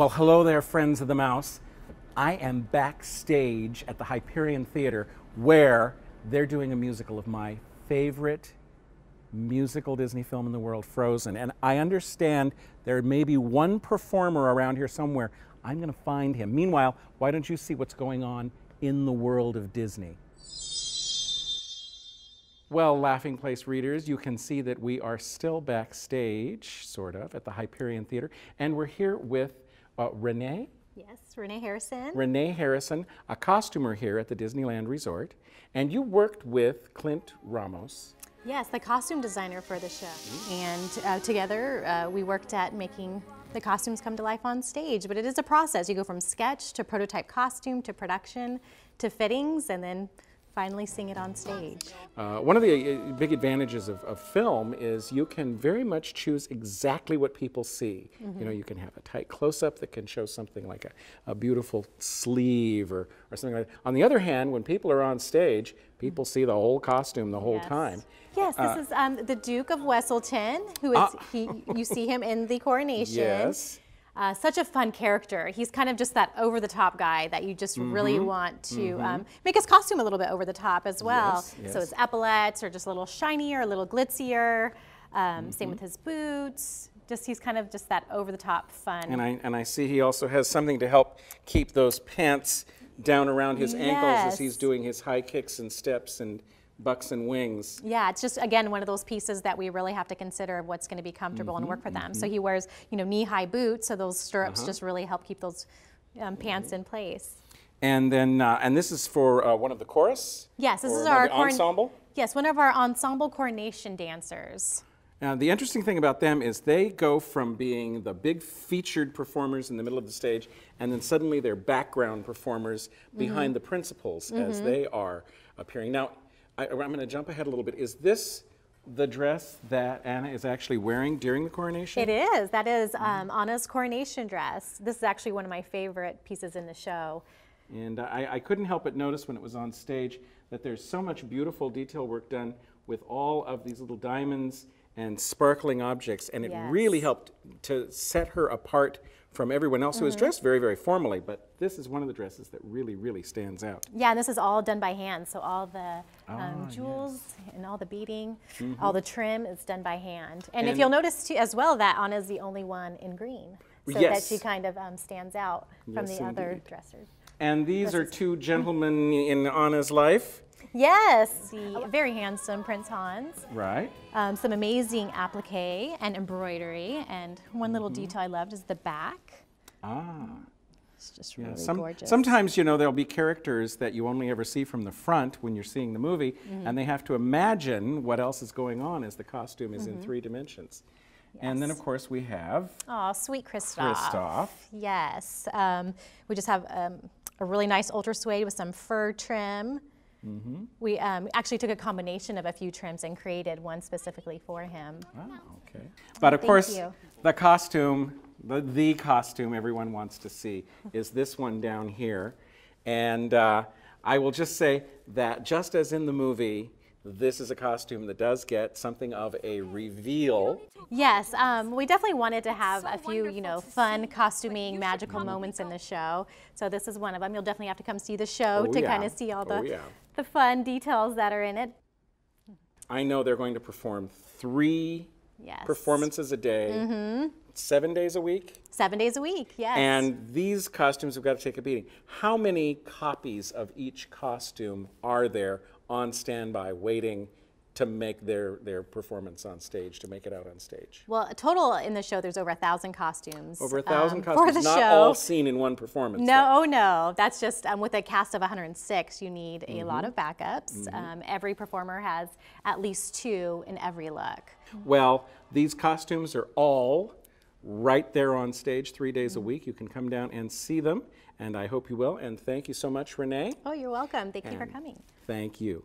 Well, hello there, friends of the mouse. I am backstage at the Hyperion Theater where they're doing a musical of my favorite musical Disney film in the world, Frozen. And I understand there may be one performer around here somewhere. I'm going to find him. Meanwhile, why don't you see what's going on in the world of Disney? Well, Laughing Place readers, you can see that we are still backstage, sort of, at the Hyperion Theater. And we're here with Renee. Yes, Renee Harrison. Renee Harrison, a costumer here at the Disneyland Resort. And you worked with Clint Ramos. Yes, the costume designer for the show. And together we worked at making the costumes come to life on stage. But it is a process. You go from sketch to prototype costume to production to fittings and then finally sing it on stage. One of the big advantages of film is you can very much choose exactly what people see. Mm-hmm. You know, you can have a tight close-up that can show something like a beautiful sleeve or something like that. On the other hand, when people are on stage, people see the whole costume the whole time. Yes, this is the Duke of Wesselton, who is, you see him in the coronation. Yes. Such a fun character. He's kind of just that over-the-top guy that you just really want to make his costume a little bit over the top as well. Yes, yes. So his epaulets are just a little shinier, a little glitzier. Same with his boots. Just he's kind of just that over-the-top fun. And I see he also has something to help keep those pants down around his ankles as he's doing his high kicks and steps and bucks and wings. Yeah, it's just, again, one of those pieces that we really have to consider of what's going to be comfortable and work for them. So he wears, you know, knee-high boots, so those stirrups just really help keep those pants in place. And then, and this is for one of the chorus? Yes, this is our ensemble? Yes, one of our ensemble coronation dancers. Now, the interesting thing about them is they go from being the big featured performers in the middle of the stage, and then suddenly they're background performers behind the principals as they are appearing. Now, I'm going to jump ahead a little bit. Is this the dress that Anna is actually wearing during the coronation? It is. That is Anna's coronation dress. This is actually one of my favorite pieces in the show. And I couldn't help but notice when it was on stage that there's so much beautiful detail work done with all of these little diamonds and sparkling objects, and it really helped to set her apart from everyone else who was dressed very, very formally, but this is one of the dresses that really, really stands out. Yeah, and this is all done by hand, so all the jewels and all the beading, all the trim is done by hand. And if you'll notice too, as well, that Anna's the only one in green, so that she kind of stands out from the other dressers. And these are two gentlemen in Anna's life? Yes, the very handsome Prince Hans. Right. Some amazing applique and embroidery, and one little detail I loved is the back. It's just really gorgeous. Sometimes, you know, there'll be characters that you only ever see from the front when you're seeing the movie, and they have to imagine what else is going on as the costume is in 3 dimensions. Yes. And then, of course, we have... Oh, sweet Kristoff. Kristoff. Yes. We just have a really nice ultra suede with some fur trim. We actually took a combination of a few trims and created one specifically for him. Oh, okay. But of course, the costume, the costume everyone wants to see is this one down here. And I will just say that just as in the movie, this is a costume that does get something of a reveal. Yes, we definitely wanted to have a few, you know, fun costuming, magical moments in the show. So this is one of them. You'll definitely have to come see the show to kind of see all the fun details that are in it. I know they're going to perform 3 performances a day, 7 days a week? 7 days a week, yes. And these costumes have got to take a beating. How many copies of each costume are there on standby waiting to make their performance on stage, to make it out on stage? Well, total in the show, there's over 1,000 costumes. Over 1,000 costumes, not all seen in one performance. No, no, that's just with a cast of 106, you need a lot of backups. Every performer has at least 2 in every look. Well, these costumes are all right there on stage 3 days a week. You can come down and see them, and I hope you will. And thank you so much, Renee. Oh, you're welcome. Thank you for coming. Thank you.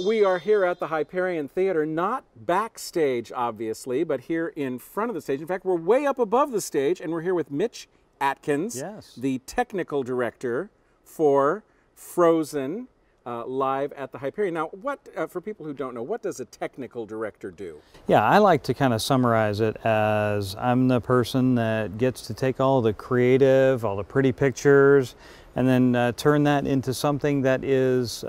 We are here at the Hyperion Theater, not backstage, obviously, but here in front of the stage. In fact, we're way up above the stage, and we're here with Mitch Atkins, the technical director for Frozen, live at the Hyperion. Now, what for people who don't know, what does a technical director do? Yeah, I like to kind of summarize it as I'm the person that gets to take all the creative, all the pretty pictures, and then turn that into something that is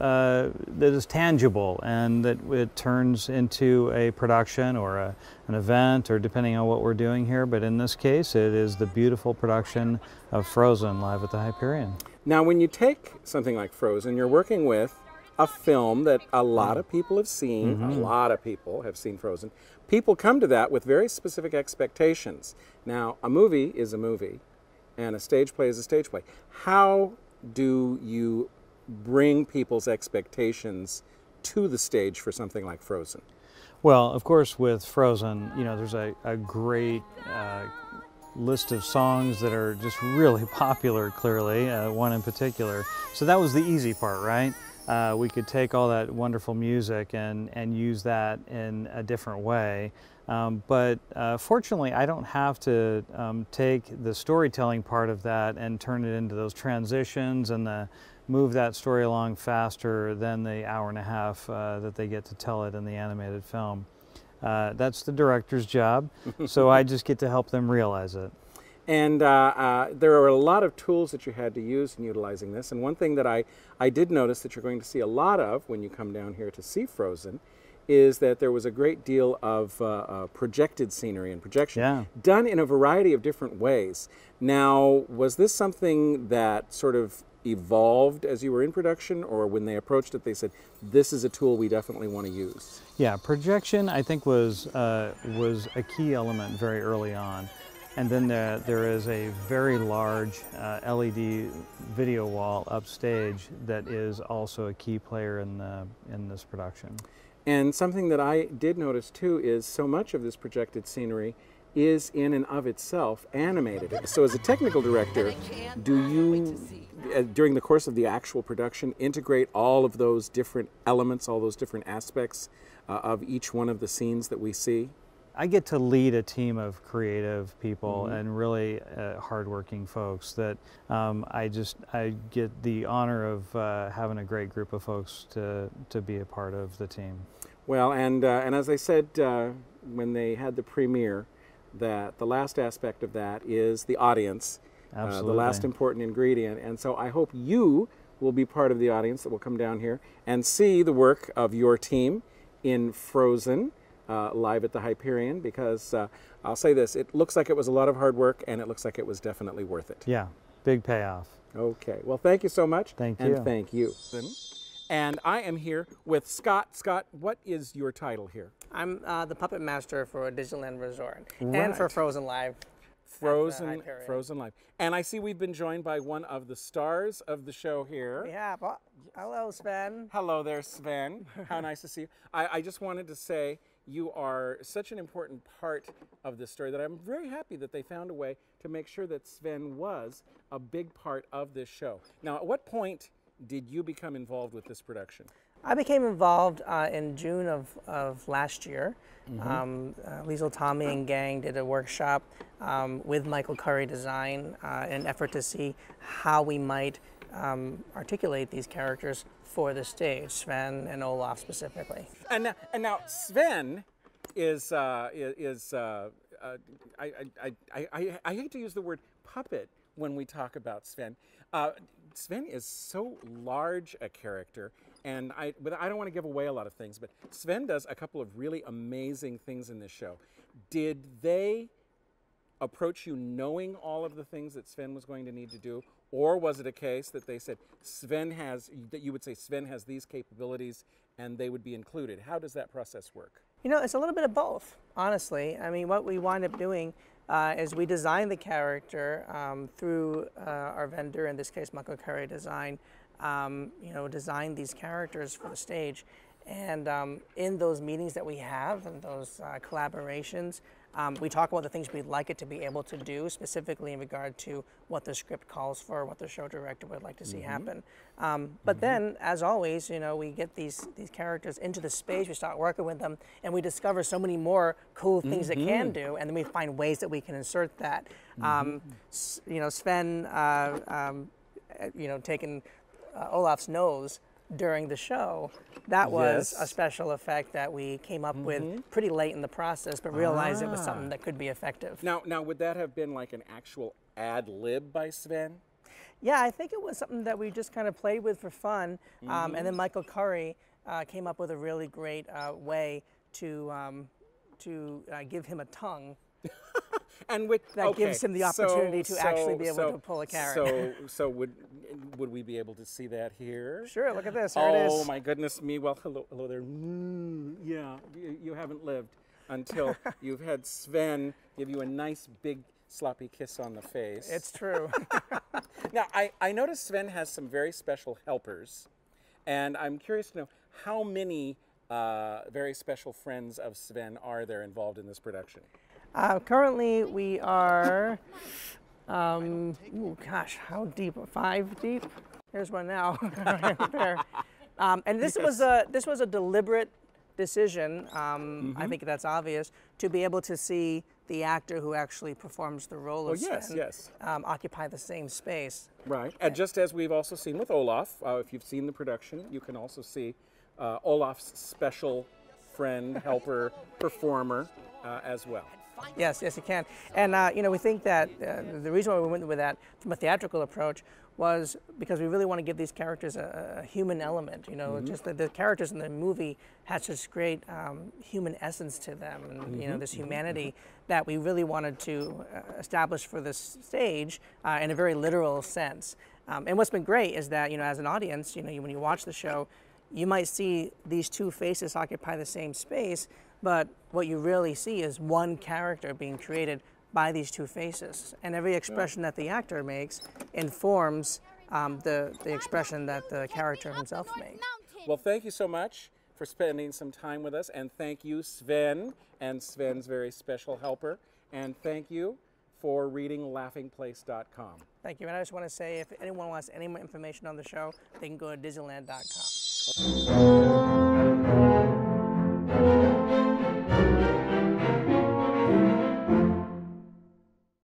tangible, and that it turns into a production or an event, or depending on what we're doing here. But in this case, it is the beautiful production of Frozen live at the Hyperion. Now, when you take something like Frozen, you're working with a film that a lot of people have seen. A lot of people have seen Frozen. People come to that with very specific expectations. Now, a movie is a movie, and a stage play is a stage play. How do you bring people's expectations to the stage for something like Frozen? Well, of course, with Frozen, you know, there's a great list of songs that are just really popular, clearly, one in particular. So that was the easy part, right? We could take all that wonderful music and use that in a different way. But fortunately, I don't have to take the storytelling part of that and turn it into those transitions and move that story along faster than the hour and a half that they get to tell it in the animated film. That's the director's job, so I just get to help them realize it. And there are a lot of tools that you had to use in utilizing this. And one thing that I did notice that you're going to see a lot of when you come down here to see Frozen is that there was a great deal of projected scenery and projection done in a variety of different ways. Now, was this something that sort of evolved as you were in production, or when they approached it, they said, this is a tool we definitely want to use? Yeah, projection, I think, was a key element very early on. And then there is a very large LED video wall upstage that is also a key player in this production. And something that I did notice too is so much of this projected scenery is in and of itself animated. So as a technical director, do you, during the course of the actual production, integrate all of those different elements, all those different aspects of each one of the scenes that we see? I get to lead a team of creative people and really hardworking folks that I get the honor of having a great group of folks to be a part of the team. Well, and as I said when they had the premiere, that the last aspect of that is the audience, the last important ingredient. And so I hope you will be part of the audience that will come down here and see the work of your team in Frozen live at the Hyperion, because I'll say this, it looks like it was a lot of hard work, and it looks like it was definitely worth it. Yeah, big payoff. Okay, well, thank you so much. Thank you. And thank you. And I am here with Scott. Scott, what is your title here? I'm the puppet master for Disneyland Resort Right. and for Frozen Live. Frozen Live. And I see we've been joined by one of the stars of the show here. Yeah, hello, Sven. Hello there, Sven. How nice to see you. I just wanted to say you are such an important part of this story that I'm very happy that they found a way to make sure that Sven was a big part of this show. Now, at what point did you become involved with this production? I became involved in June of last year. Liesl, Tommy, and gang did a workshop with Michael Curry Design in an effort to see how we might articulate these characters for the stage, Sven and Olaf specifically. And now Sven is I hate to use the word puppet when we talk about Sven. Sven is so large a character, and I don't want to give away a lot of things, but Sven does a couple of really amazing things in this show. Did they approach you knowing all of the things that Sven was going to need to do, or was it a case that they said that you would say Sven has these capabilities and they would be included? How does that process work? You know, it's a little bit of both, honestly. I mean, what we wind up doing is we design the character through our vendor, in this case, Michael Curry Design, design these characters for the stage. And in those meetings that we have and those collaborations, we talk about the things we'd like it to be able to do, specifically in regard to what the script calls for, what the show director would like to see happen. But then, as always, we get these characters into the space, we start working with them, and we discover so many more cool things they can do, and then we find ways that we can insert that. Sven, taking Olaf's nose, during the show, that was Yes. a special effect that we came up with pretty late in the process, but realized it was something that could be effective. Now, would that have been like an actual ad lib by Sven? Yeah, I think it was something that we just kind of played with for fun, and then Michael Curry came up with a really great way to give him a tongue. And with, That gives him the opportunity to actually be able to pull a carrot. So would we be able to see that here? Sure, look at this, here it is. Oh my goodness me! Well, hello there. Yeah, you haven't lived until you've had Sven give you a nice big sloppy kiss on the face. It's true. Now, I noticed Sven has some very special helpers, and I'm curious to know how many very special friends of Sven are there involved in this production? Currently, we are, gosh, how deep? 5 deep? Here's one now, right there. And this was a deliberate decision. I think that's obvious, to be able to see the actor who actually performs the role of Sven occupy the same space. Right, and just as we've also seen with Olaf, if you've seen the production, you can also see Olaf's special friend, helper, performer as well. Yes, you can. And we think that the reason why we went with that from a theatrical approach was because we really want to give these characters a human element. Just the characters in the movie had such great human essence to them, and this humanity that we really wanted to establish for this stage in a very literal sense. And what's been great is that as an audience, when you watch the show, you might see these two faces occupy the same space, but what you really see is one character being created by these two faces. And every expression that the actor makes informs the expression that the character himself makes. Well, thank you so much for spending some time with us, and thank you, Sven, and Sven's very special helper, and thank you for reading laughingplace.com. Thank you, and I just want to say if anyone wants any more information on the show, they can go to Disneyland.com.